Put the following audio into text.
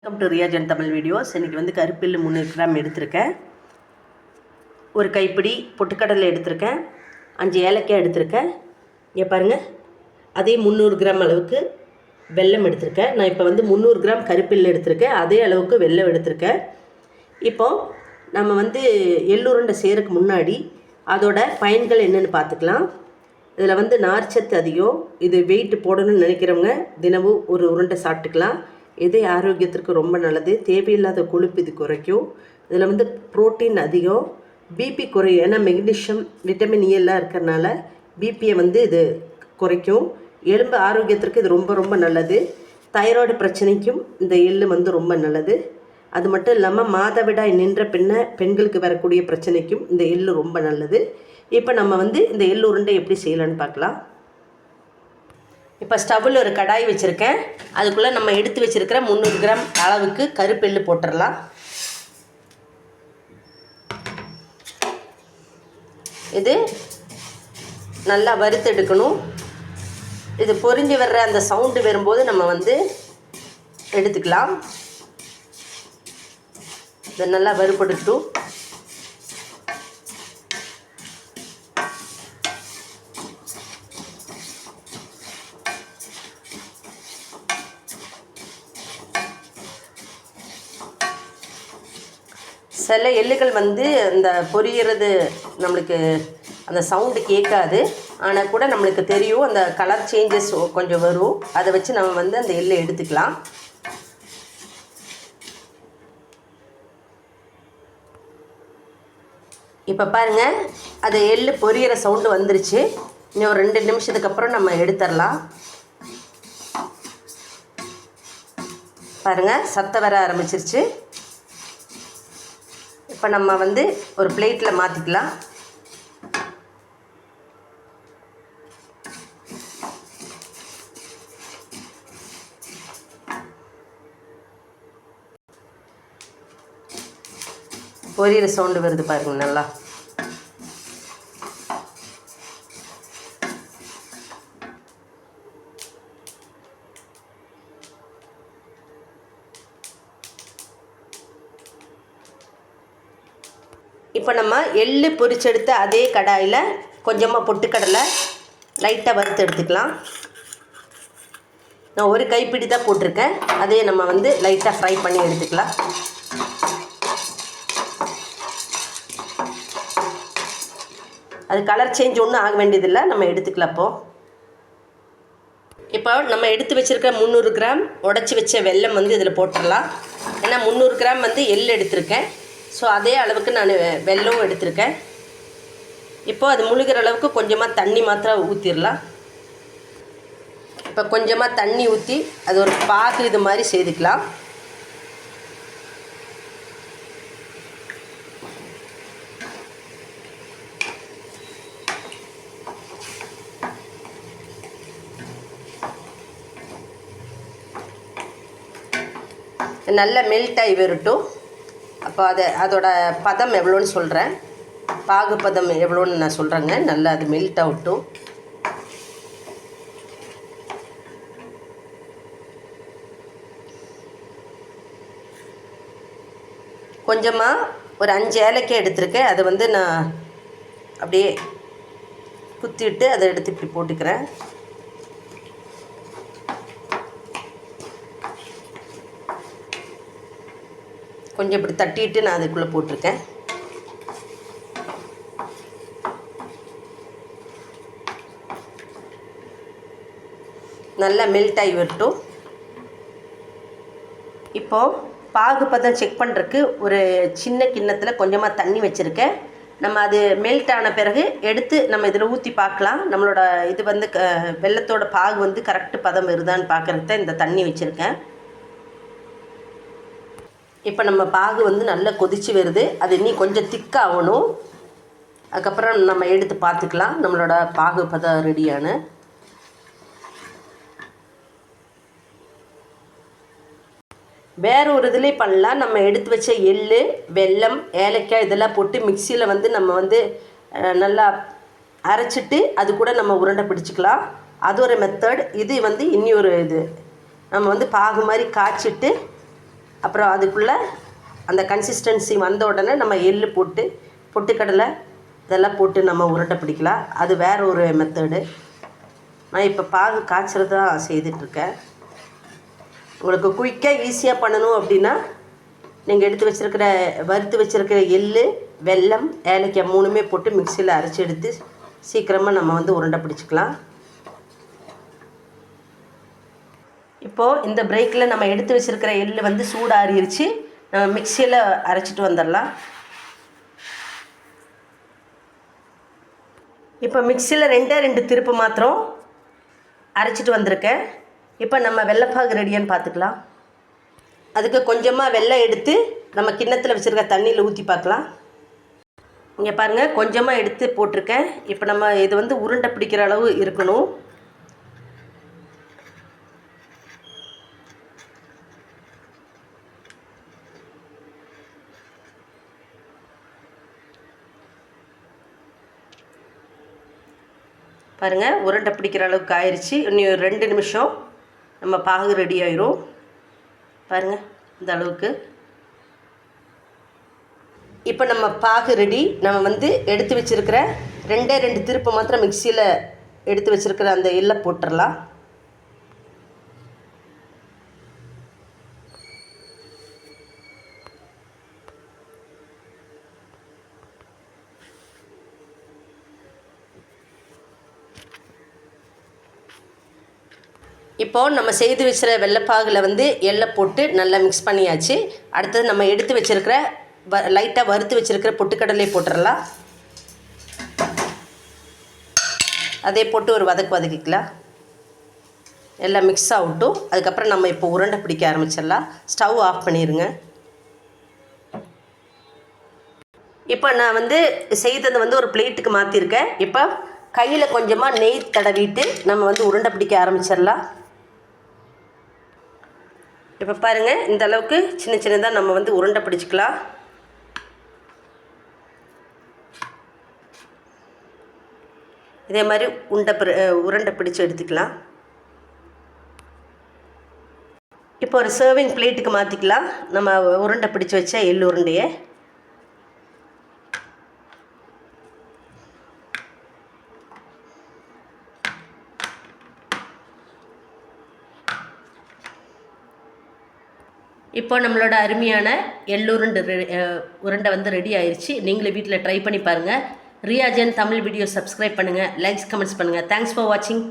Welcome to ரியாஜன் Tamil videos. இன்றைக்கி வந்து கருப்பில் 300 கிராம் எடுத்திருக்கேன். ஒரு கைப்பிடி பொட்டுக்கடலை எடுத்திருக்கேன். 5 ஏலக்காய் எடுத்திருக்கேன். இங்கே பாருங்கள், அதே 300 கிராம் அளவுக்கு வெல்லம் எடுத்திருக்கேன். நான் இப்போ வந்து 300 கிராம் கருப்பில் எடுத்திருக்கேன். அதே அளவுக்கு வெல்லம் எடுத்திருக்கேன். இப்போது நம்ம வந்து எள்ளுருண்டை செய்கிறதுக்கு முன்னாடி அதோட பயன்கள் என்னென்னு பார்த்துக்கலாம். இதில் வந்து நார்ச்சத்து அதிகம். இது வெயிட் போடணும்னு நினைக்கிறவங்க தினமும் ஒரு உருண்டை சாப்பிட்டுக்கலாம். இதய ஆரோக்கியத்திற்கு ரொம்ப நல்லது. தேவையில்லாத கொழுப்பு இது குறைக்கும். இதில் வந்து புரோட்டீன் அதிகம். பிபி குறையும். ஏன்னா மெக்னீஷியம், விட்டமின் இ எல்லாம் இருக்கிறனால பிபியை வந்து இது குறைக்கும். எலும்பு ஆரோக்கியத்திற்கு இது ரொம்ப ரொம்ப நல்லது. தைராய்டு பிரச்சனைக்கும் இந்த எள்ளு வந்து ரொம்ப நல்லது. அது மட்டும் இல்லாமல் மாதவிடாய் நின்ற பெண்களுக்கு வரக்கூடிய பிரச்சனைக்கும் இந்த எள்ளு ரொம்ப நல்லது. இப்போ நம்ம வந்து இந்த எள்ளு உருண்டை எப்படி செய்யலான்னு பார்க்கலாம். இப்போ ஸ்டவ்வில் ஒரு கடாய் வச்சுருக்கேன். அதுக்குள்ளே நம்ம எடுத்து வச்சுருக்கிற 300 கிராம் அளவுக்கு கருப்பெள்ளு போட்டுடலாம். இது நல்லா வறுத்து எடுக்கணும். இது பொரிஞ்சு வர்ற அந்த சவுண்டு வரும்போது நம்ம வந்து எடுத்துக்கலாம். இதை நல்லா வறுபடுட்டும். சில எள்ளுகள் வந்து இந்த பொரியிறது நம்மளுக்கு அந்த சவுண்டு கேட்காது. ஆனால் கூட நம்மளுக்கு தெரியும், அந்த கலர் சேஞ்சஸ் கொஞ்சம் வரும். அதை வச்சு நம்ம வந்து அந்த எள்ளை எடுத்துக்கலாம். இப்போ பாருங்கள், அது எள்ளு பொரியிற சவுண்டு வந்துருச்சு. இன்னும் ஒரு 2 நிமிஷத்துக்கு அப்புறம் நம்ம எடுத்துடலாம். பாருங்கள், சத்தம் வர ஆரம்பிச்சிருச்சு. இப்போ நம்ம வந்து ஒரு பிளேட்டில் மாற்றிக்கலாம். பொரியிற சவுண்டு வருது பாருங்க நல்லா. இப்போ நம்ம எள்ளு பொரிச்செடுத்த அதே கடாயில் கொஞ்சமாக பொட்டுக்கடலை லைட்டாக வறுத்து எடுத்துக்கலாம். நான் ஒரு கைப்பிடி தான் போட்டிருக்கேன். அதே நம்ம வந்து லைட்டாக ஃப்ரை பண்ணி எடுத்துக்கலாம். அது கலர் சேஞ்ச் ஒன்றும் ஆக வேண்டியதில்லை, நம்ம எடுத்துக்கலாம். இப்போ நம்ம எடுத்து வச்சுருக்க 300 கிராம் உடச்சி வச்ச வெல்லம் வந்து இதில் போட்டுடலாம். ஏன்னா 300 கிராம் வந்து எள் எடுத்திருக்கேன். ஸோ அதே அளவுக்கு நான் வெல்லம் எடுத்திருக்கேன். இப்போது அது முழுகிற அளவுக்கு கொஞ்சமாக தண்ணி மாத்திரம் ஊற்றிடலாம். இப்போ கொஞ்சமாக தண்ணி ஊற்றி அது ஒரு பாகு இது மாதிரி செய்துக்கலாம். நல்லா மெல்ட் ஆகி வரட்டும். அப்போ அதோட பதம் எவ்வளோன்னு சொல்கிறேன். பாகு பதம் எவ்வளோன்னு நான் சொல்கிறேங்க. நல்லா அது மெல்ட் ஆகட்டும். கொஞ்சமாக ஒரு 5 ஏலக்காய் எடுத்திருக்கேன். அதை வந்து நான் அப்படியே குத்திட்டு அதை எடுத்து இப்படி போட்டுக்கிறேன். கொஞ்சம் இப்படி தட்டிட்டு நான் அதுக்குள்ளே போட்டிருக்கேன். நல்லா மெல்ட் ஆகி வரட்டும். இப்போது பாகு பதம் செக் பண்ணுறதுக்கு ஒரு சின்ன கிண்ணத்தில் கொஞ்சமாக தண்ணி வச்சுருக்கேன். நம்ம அது மெல்ட் ஆன பிறகு எடுத்து நம்ம இதில் ஊற்றி பார்க்கலாம். நம்மளோட இது வந்து வெல்லத்தோட பாகு வந்து கரெக்டு பதம் வருதான்னு பார்க்குறதுக்கு தான் இந்த தண்ணி வச்சுருக்கேன். இப்போ நம்ம பாகு வந்து நல்லா கொதித்து வருது. அது இன்னும் கொஞ்சம் திக்காகணும். அதுக்கப்புறம் நம்ம எடுத்து பார்த்துக்கலாம் நம்மளோட பாகு பதம் ரெடியான. வேறு ஒரு இதிலே பண்ணலாம். நம்ம எடுத்து வச்ச எள்ளு, வெல்லம், ஏலக்காய் இதெல்லாம் போட்டு மிக்சியில் வந்து நம்ம வந்து நல்லா அரைச்சிட்டு அது கூட நம்ம உருண்டை பிடிச்சிக்கலாம். அது ஒரு மெத்தட். இது வந்து இன்னொரு இது நம்ம வந்து பாகு மாதிரி காய்ச்சிட்டு அப்புறம் அதுக்குள்ளே அந்த கன்சிஸ்டன்சி வந்த உடனே நம்ம எள்ளு போட்டு பொட்டுக்கடலை இதெல்லாம் போட்டு நம்ம உருண்டை பிடிக்கலாம். அது வேறு ஒரு மெத்தடு. நான் இப்போ பாகு காய்ச்சல் தான் செய்துட்ருக்கேன். உங்களுக்கு குயிக்காக ஈஸியாக பண்ணணும் அப்படின்னா நீங்கள் வறுத்து வச்சுருக்கிற எள்ளு, வெல்லம், ஏலக்காய் 3மே போட்டு மிக்சியில் அரைச்சி எடுத்து சீக்கிரமாக நம்ம வந்து உருண்டை பிடிச்சிக்கலாம். இப்போது இந்த பிரேக்கில் நம்ம எடுத்து வச்சுருக்கிற எள்ளு வந்து சூடாறிடுச்சு. நம்ம மிக்சியில் அரைச்சிட்டு வந்துடலாம். இப்போ மிக்சியில் 2 திருப்பு மாத்திரம் அரைச்சிட்டு வந்திருக்கேன். இப்போ நம்ம வெள்ளைப்பாகு ரெடியான்னு பார்த்துக்கலாம். அதுக்கு கொஞ்சமாக வெல்லம் எடுத்து நம்ம கிண்ணத்தில் வச்சுருக்க தண்ணியில் ஊற்றி பார்க்கலாம். இங்கே பாருங்கள், கொஞ்சமாக எடுத்து போட்டிருக்கேன். இப்போ நம்ம இது வந்து உருண்டை பிடிக்கிற அளவு இருக்கணும். பாருங்கள், உருண்டை பிடிக்கிற அளவுக்கு ஆயிடுச்சு. இன்னும் 2 நிமிஷம் நம்ம பாகு ரெடி ஆயிரும். பாருங்கள், இந்த அளவுக்கு. இப்போ நம்ம பாகு ரெடி. நம்ம வந்து எடுத்து வச்சுருக்கிற 2 திருப்பு மாத்திரம் மிக்சியில் எடுத்து வச்சுருக்கிற அந்த எள்ளை போட்டுடலாம். இப்போது நம்ம செய்து வச்சுற வெள்ளைப்பாகில் வந்து எள்ளை போட்டு நல்லா மிக்ஸ் பண்ணியாச்சு. அடுத்தது நம்ம எடுத்து வச்சுருக்கிற லைட்டாக வறுத்து வச்சுருக்கிற பொட்டுக்கடலை போட்டுடலாம். அதே போட்டு ஒரு வதக்கிக்கலாம். எல்லாம் மிக்ஸ் ஆகட்டும். அதுக்கப்புறம் நம்ம இப்போ உருண்டை பிடிக்க ஆரம்பிச்சிடலாம். ஸ்டவ் ஆஃப் பண்ணிடுங்க. இப்போ நான் வந்து செய்ததை வந்து ஒரு பிளேட்டுக்கு மாற்றிருக்கேன். இப்போ கையில் கொஞ்சமாக நெய் தடவிட்டு நம்ம வந்து உருண்டை பிடிக்க ஆரம்பிச்சிடலாம். இப்போ பாருங்கள், இந்த அளவுக்கு சின்ன சின்னதாக நம்ம வந்து உருண்டை பிடிச்சிக்கலாம். இதே மாதிரி உருண்டை பிடிச்சி எடுத்துக்கலாம். இப்போ ஒரு சர்விங் பிளேட்டுக்கு மாற்றிக்கலாம். நம்ம உருண்டை பிடிச்சி வச்ச எள்ளு உருண்டையை இப்போ நம்மளோட அருமையான உருண்டை வந்து ரெடி ஆயிடுச்சு. நீங்களே வீட்டில் ட்ரை பண்ணி பாருங்கள். Riya Zen Tamil video subscribe பண்ணுங்கள், லைக்ஸ் கமெண்ட்ஸ் பண்ணுங்கள். தேங்க்ஸ் ஃபார் வாட்சிங்.